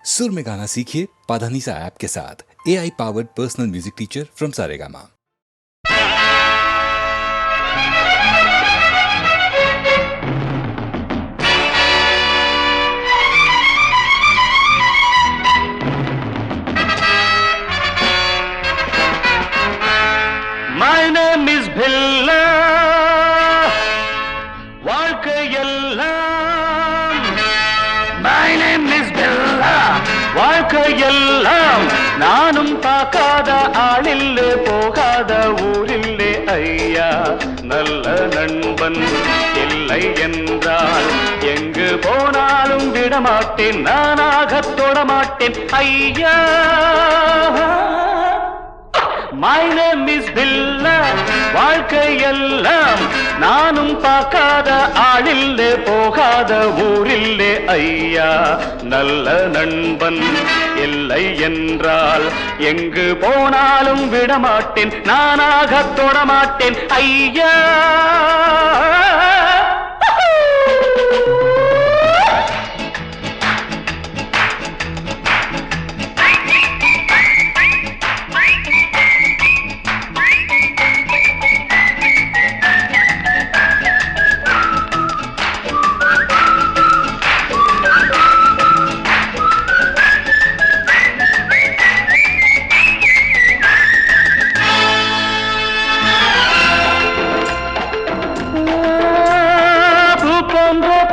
सुर में गाना सीखिए पाधानीसा ऐप के साथ। AI powered personal music teacher from Saregama. My name is Billa. வாழ்க்கையெல்லாம் My name is Billa. வாழ்க்கையெல்லாம் நானும் பார்க்காத ஆளில்லே போகாத ஊரில்லே ஐயா நல்ல நண்பன் இல்லை என்றால் எங்கு போனாலும் விடமாட்டேன் நானாகத் தொடமாட்டேன் ஐயா My name is Billa. வாழ்க்கையெல்லாம் நானும் பார்க்காத ஆளில்லே போகாத ஊரில்லே ஐயா நல்ல நண்பன் இல்லை என்றால் எங்கு போனாலும் விடமாட்டேன் நானாகத் தொடமாட்டேன் ஐயா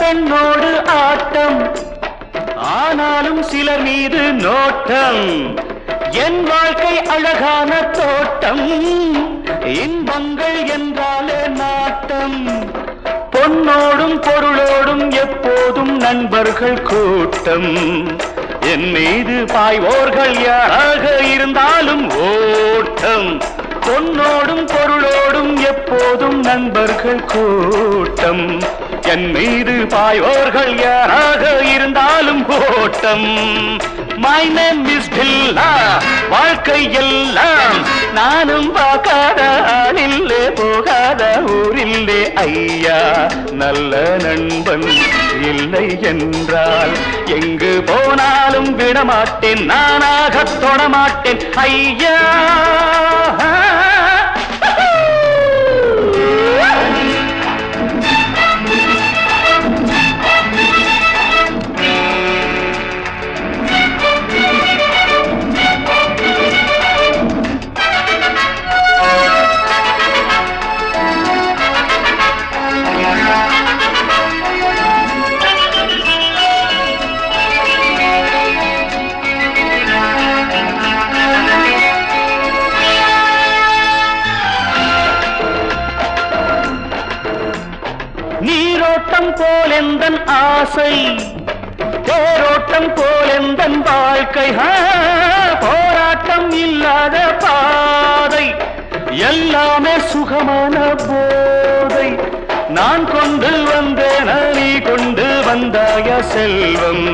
பெண்ணோடு ஆட்டம் ஆனாலும் சிலர் மீது நோட்டம் என் வாழ்க்கை அழகான தோட்டம் இன்பங்கள் என்றாலே நாட்டம் பொன்னோடும் பொருளோடும் எப்போதும் நண்பர்கள் கூட்டம் என் மீது பாய்வோர்கள் யாராக இருந்தாலும் ஓட்டம் பொன்னோடும் பொருளோடும் எப்போதும் நண்பர்கள் கூட்டம் என் மீது பாயோர்கள் யாராக இருந்தாலும் ஓட்டம் My name is Billa. வாழ்க்கையெல்லாம் நானும் பார்க்காத ஆளில்லே போகாத ஊரில்லே ஐயா நல்ல நண்பன் இல்லை என்றால் எங்கு போனாலும் விடமாட்டேன் நானாகத் தொடமாட்டேன் ஐயா நீரோட்டம் போலெந்தன் ஆசை தேரோட்டம் போலெந்தன் வாழ்க்கை போராட்டம் இல்லாத பாதை எல்லாமே சுகமான போதை நான் கொண்டு வந்தேன் நீ கொண்டு வந்தாய செல்வம்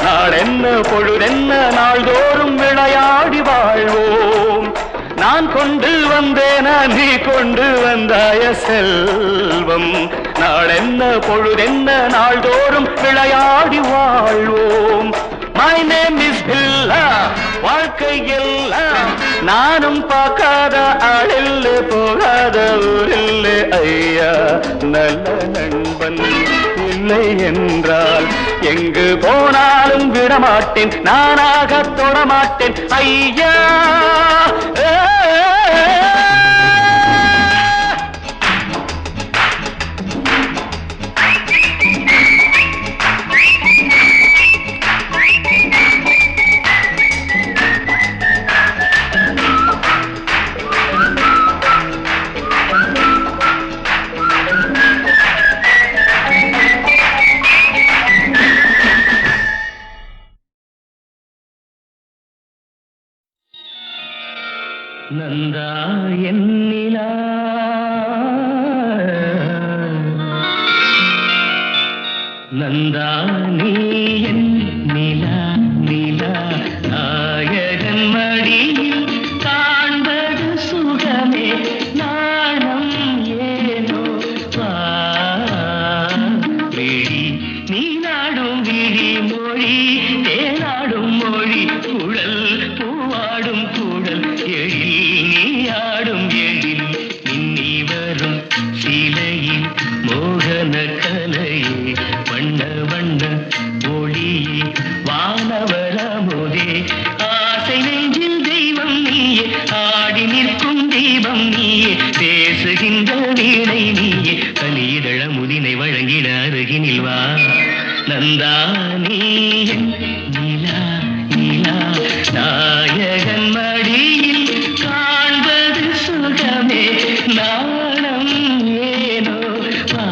நாளென்ன பொழுதென்ன நாள்தோறும் விளையாடி வாழ்வோம் நான் கொண்டு வந்தேன நீ கொண்டு வந்தாய செல்வம் நாளென்ன பொழுதென்ன நாள்தோறும் விளையாடி வாழ்வோம் My name is Billa. வாழ்க்கையெல்லாம் நானும் பார்க்காத ஆளில்லே போகாத ஊரில்லே ஐயா நல்ல நண்பன் இல்லை என்றால் எங்கு போனாலும் விடமாட்டேன் நானாகத் தொடமாட்டேன் ஐயா நந்தா என்னிலா நந்தா நீ என்னிலா நிலா நாயகன் மடியில் காண்பது சுகமே நாணம் ஏனோ விழி நீ நாடும் விழி மொழி தேன தேனாடும் மொழி குழல் பூவாடும் குழல் எழில் நீ ஆடும் எழில் மின்னி வரும் சிலையில் மோகன கலையே வண்ண வண்ண ஒளியே வானவரமுதே ஆசை நெஞ்சில் தெய்வம் நீயே ஆடி நிற்கும் தெய்வம் நீயே பேசுகின்ற வீணை நீயே கலிதழ முதினை வழங்கிட அருகினில் வா நந்தானே நிலா நிலா நாயகன் மடியில் காண்பது சுகமே நாணம் ஏனோ வா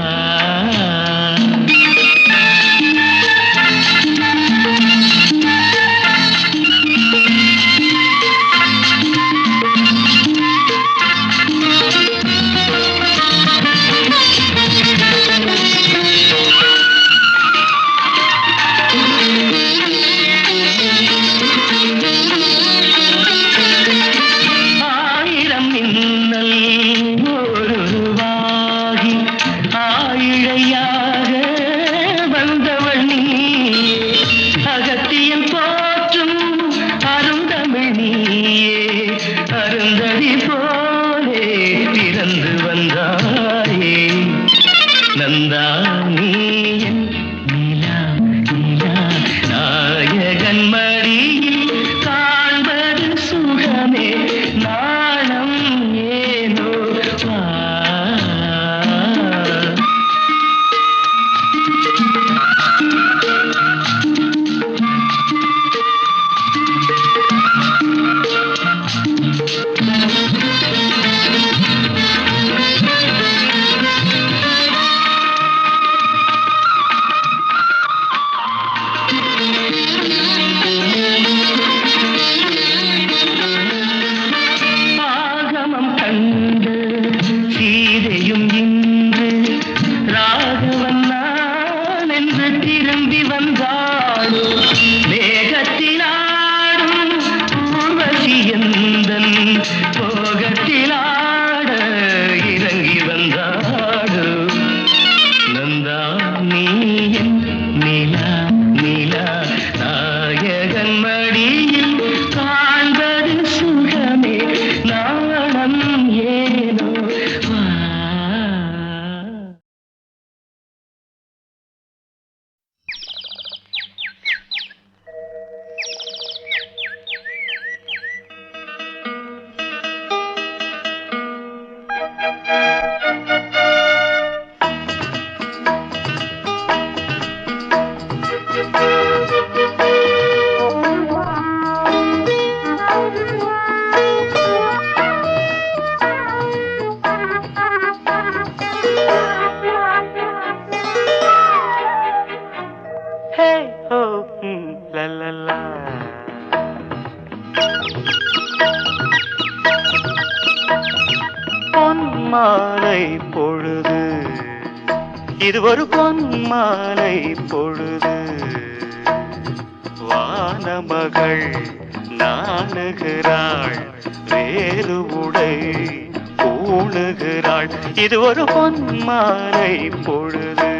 பொன்மாலை பொழுது இது ஒரு பொன்மாலை பொழுது வானமகள் நாணுகிறாள் வேறு உடை பூணுகிறாள் இது ஒரு பொன்மாலை பொழுது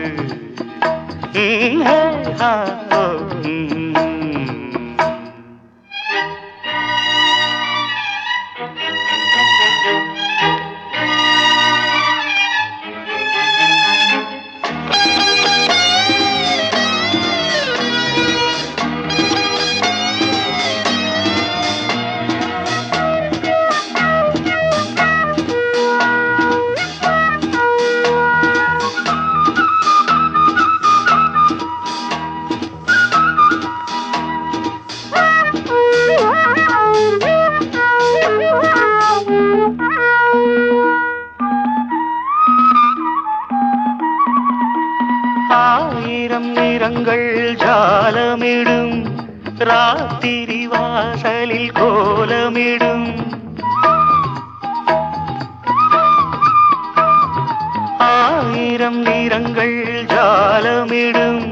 ஆயிரம் நிறங்கள் ஜாலமிடும் ராத்திரி வாசலில் கோலமிடும் ஆயிரம் நிறங்கள் ஜாலமிடும்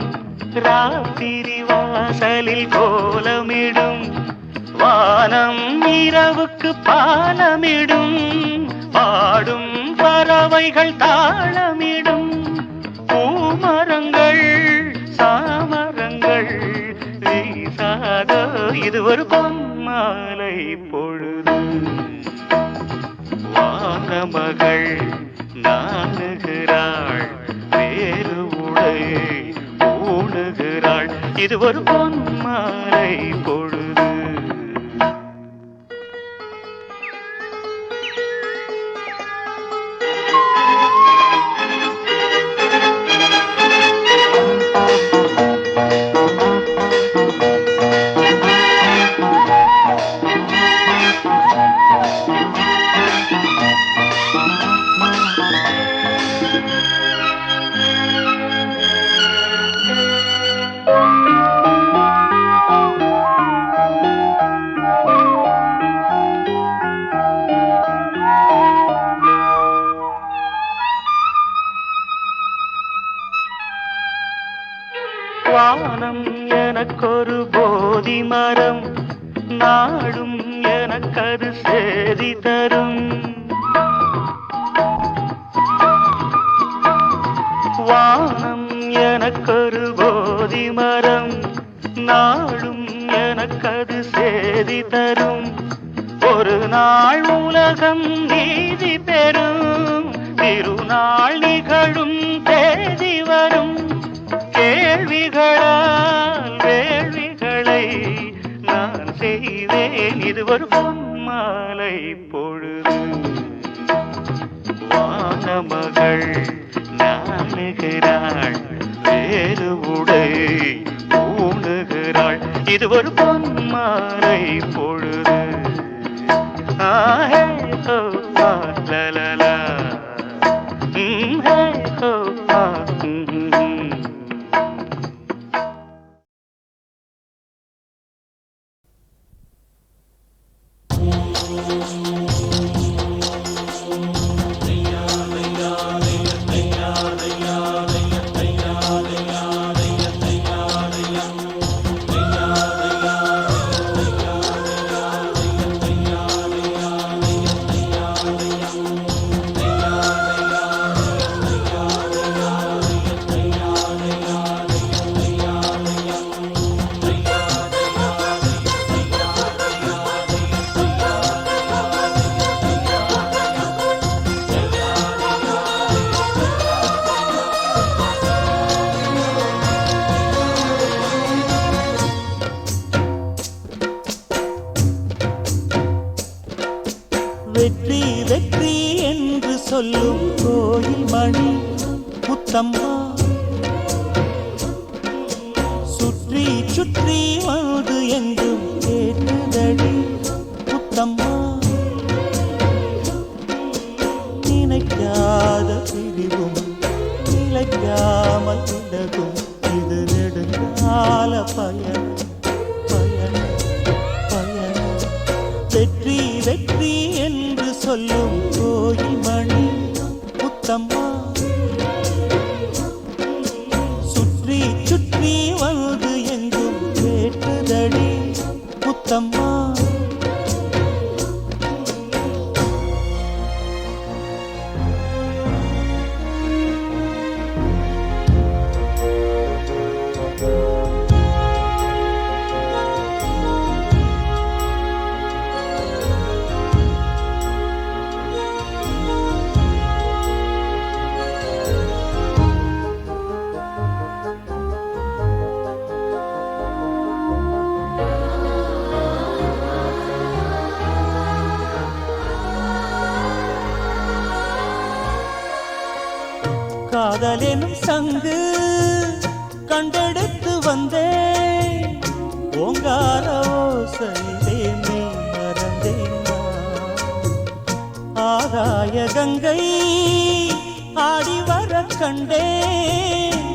ராத்திரி வாசலில் கோலமிடும் வானம் இரவுக்கு பாலமிடும் பாடும் பறவைகள் தாளமிடும் பூமரங்கள் சாமரங்கள் வீசா கூடாதோ இது ஒரு பொன்மாலை பொழுது வானமகள் நாணுகிறாள் வேறு உடை ஊணுகிறாள் இது ஒரு பொன்மாலை பொழுது வானம் எனக்கொரு போதி மரம் நாடும் எனக்கது சேதி தரும் வானம் எனக்கொரு போதி மரம் நாடும் எனக்கது சேதி தரும் ஒரு நாள் உலகம் நீதி பெறும் திருநாள் நிகழும் தேதி வரும் கேள்விகளால் வேள்விகளை நான் செய்வேன் இது ஒரு பொன்மாலை பொழுது வானமகள் நாணுகிறாள் வேறு உடை ஊணுகிறாள் இது ஒரு பொன்மாலை பொழுது ஆஹே ஹோ லலலா ஹே ஹோ வெற்றி வெற்றி என்று சொல்லும் கோயில் மணி முத்தம்மா சுற்றி சுற்றி வந்து எங்கும் கேட்டுதடி முத்தம்மா நினைக்காத பிரிவும் நிலைக்காமல் விலகும் இது நெடுங்கால பயணம் வெற்றி வெற்றி என்று சொல்லும் கோயில் மணி முத்தம்மா சுற்றி சுற்றி வந்து எங்கும் கேட்டுதடி முத்தம்மா காதலெனும் சங்கு கண்டெடுத்து வந்தேன் ஓங்கார ஓசையிலே நீ மறந்தேன் ஆகாய கங்கை ஆடி வர கண்டேன்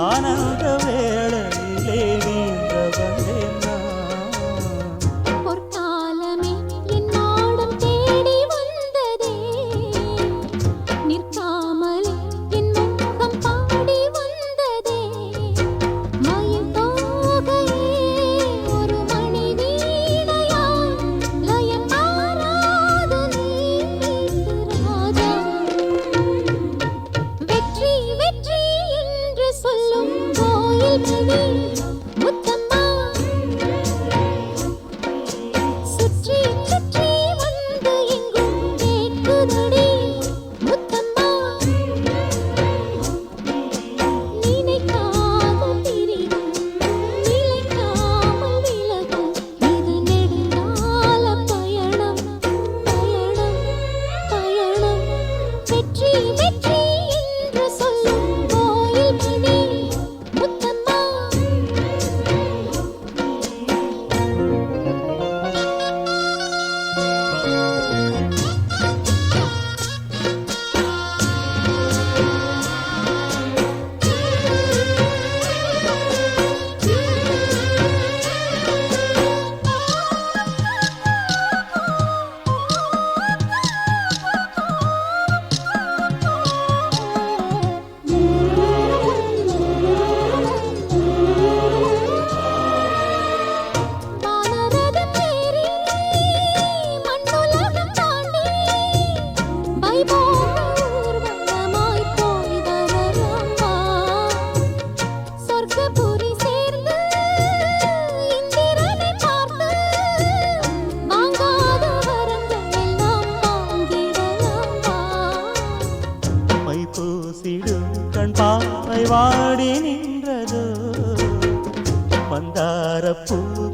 ஆனந்த வேளையிலே நீங்க வந்தேன்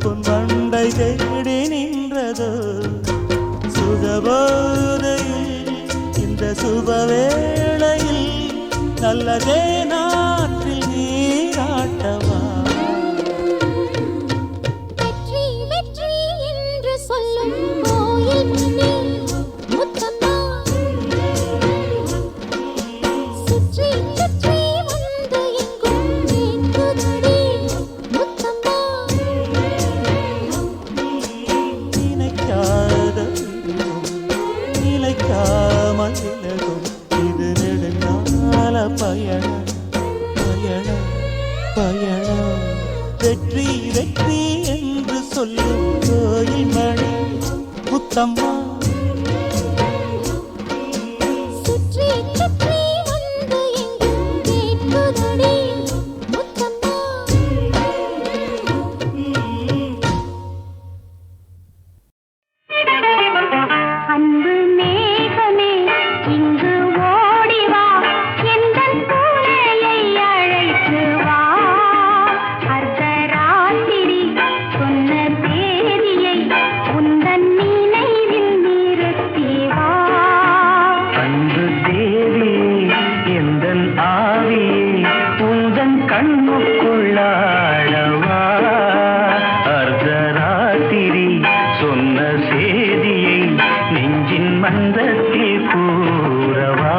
பொன் வண்டை தேடி நின்றதோ சுகபோதையில் இந்த சுபவேளையில் நல்லதே நாற்றில் நீராட்டவா வெற்றி வெற்றி என்று சொல்லும் கோயில் மணி முத்தம்மா சுற்றி சுற்றி வந்து எங்கும் வேண்டுதடி முத்தம்மா நினைக்காத நிலைக்காமல் விலகும் இது நெடுங்கால பயணம் பயணம் பயணம் வெற்றி வெற்றி என்று சொல்லும் கோயில் மணி முத்தம்மா சுற்றி சுற்றி வந்து எங்கும் வேண்டுதடி முத்தம்மா அன்பு மேகமே இங்கு ஓடி வா எந்தன் பூனையை அழைத்து வா அர்த்தராத்திரி சொன்ன தேதியை உந்தன் நினைவில் நிறுத்தி வா அன்பு தேவி எந்தன் ஆவியே உந்தன் கண்ணுக்குள்ளாடவா அர்த்தராத்திரி சொன்ன செய்தியை நெஞ்சின் மந்தத்தில் கூறவா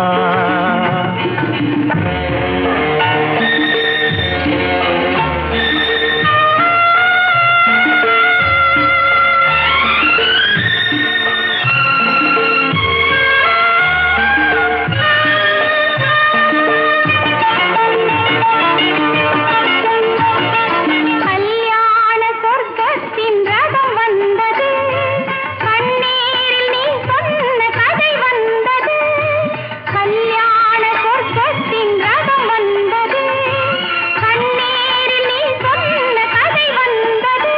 கல்யாண சொர்க்கத்தின் ரதம் வந்தது கண்ணீரில் நீ சொன்ன கதை வந்தது கல்யாண சொர்க்கத்தின் ரதம் வந்தது கண்ணீரில் நீ சொன்ன கதை வந்தது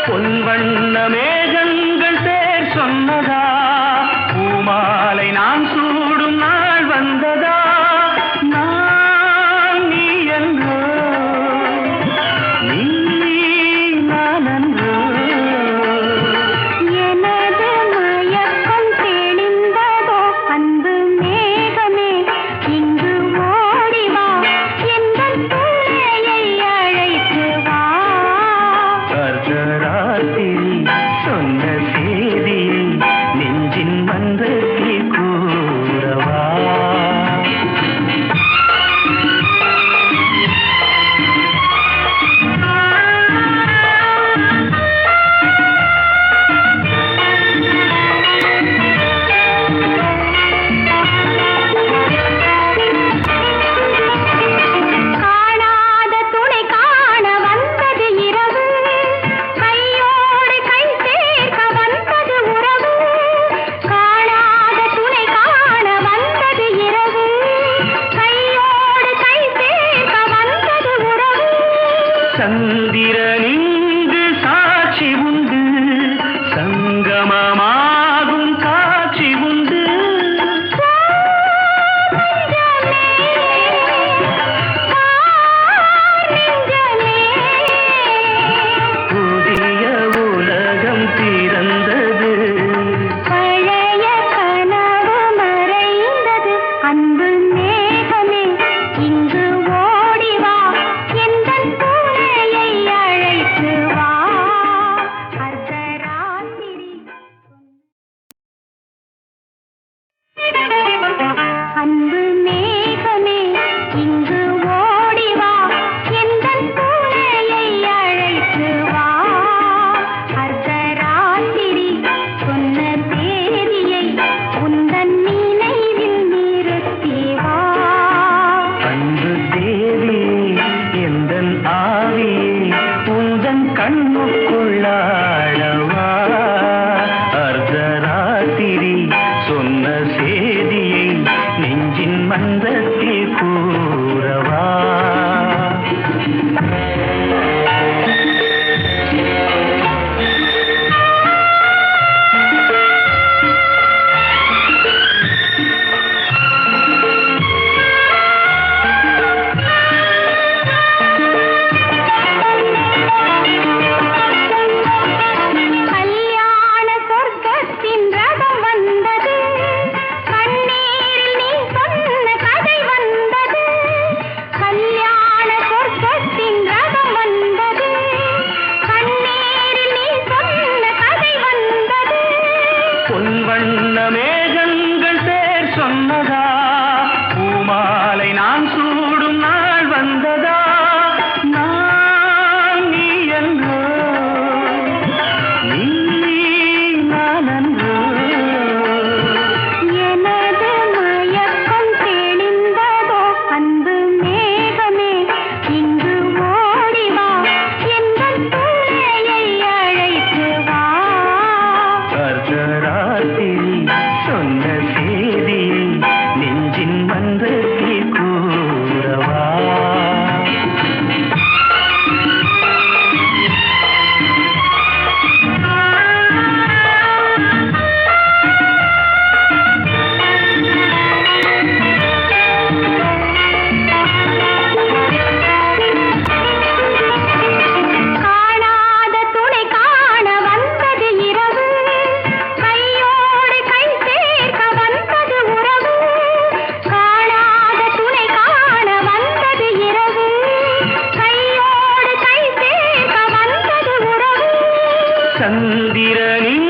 பொன் வண்ண மேகங்கள் பேர் சொன்னதா பூமாலை நான் சூடும் நாள் வந்ததா நான் நீ என்றோ நீ நான் என்றோ எனது மயக்கம் தெளிந்ததோ அன்பு மேகமே இங்கு ஓடி வா எந்தன் பிள்ளையை அழைத்து வா அர்த்தராத்திரி சொன்ன செய்தியை நெஞ்சின் மந்தத்தில் கூறவா காணாத துணை காண வந்தது இரவு கையோடு கை சேர்க்க சொன்னதா பூமாலை நான் சூடும் நாள் வந்ததா நான் நீ என்றோ நீ நான் என்றோ எனது மயக்கம் தெளிந்ததோ அன்பு மேகமே இங்கு ஓடி வா எங்கள் பிள்ளையை அழைத்து வா அர்த்தராத்திரி சொன்ன செய்தியை நெஞ்சின் மன்றத்தில் கூறவா காணாத துணை காண வந்தது இரவு கையோடு கை சேர்க்க வந்தது உறவு காணாத துணை காண வந்தது இரவு கையோடு கை சேர்க்க வந்தது உறவு சந்திரனின்